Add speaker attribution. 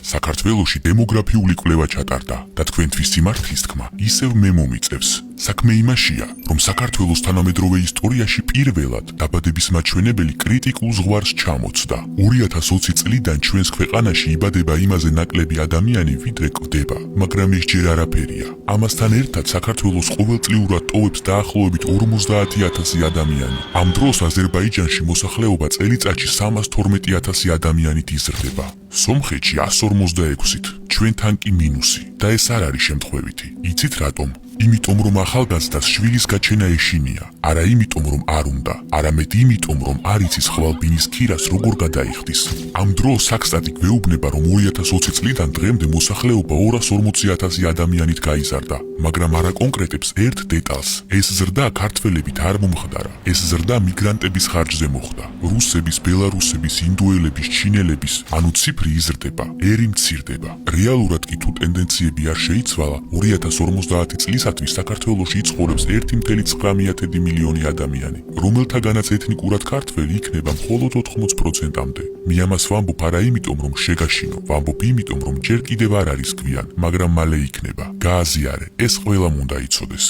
Speaker 1: საქართველოში დემოგრაფიული კვლევა ჩატარდა და თქვენთვის სიმართლის თქმა ისევ მე მომიწევს. საქმე იმაშია, რომ საქართველოს თანამედროვე ისტორიაში პირველად დაბადების მაჩვენებელი კრიტიკულ ზღვარს ჩამოწდა. 2020 წლიდან ჩვენს ქვეყანაში იბადება იმაზე ნაკლები ადამიანი, ვიდრე კვდება, მაგრამ ეს ჯერ არაფერია. ამასთან ერთად საქართველოს ყოველწლიურად ტოვებს დაახლოებით 50,000 ადამიანი. ამ დროს აზერბაიჯანში მოსახლეობა წელიწადში 312,000 ადამიანით იზრდება. სომხეთში 146-ით, ჩვენთან კი მინუსი და ეს არ არის შემთხვევითი. იცით რატომ? იმიტომ რომ ახალგაზრდას შვილის გაჩენა ეშინია, არა იმიტომ რომ არ უნდა, არამედ იმიტომ რომ არ იცის ხვალბინის ქირას როგორ გადაიხდის. ამ დროს საქსტატი გვეუბნება რომ 2020 წლიდან დღემდე მოსახლეობა 240,000 ადამიანით გაიზარდა, მაგრამ არ აკონკრეტებს ერთ დეტალს. ეს ზრდა ქართველებით არ მომხდარა, ეს ზრდა მიგრანტების ხარჯზე მოხდა. რუსების, ბელარუსების, ინდუელების, ჩინელების, ანუ ციფრი იზრდება, ერი მცირდება. რეალურად კი თუ ტენდენციები არ შეიცვალა, 2050 წლისათვის საქართველოში იცხოვრებს 1,9 მილიონი ადამიანი, რომელთაგანაც ეთნიკურად ქართველი იქნება მხოლოდ 80%-მდე. მე ამას ვამბობ არა იმიტომ რომ შეგაშინო, ვამბობ იმიტომ რომ ჯერ კიდევ არ არის გვიან, მაგრამ მალე იქნება. გააზიარე, ეს ყველამ უნდა იცოდეს.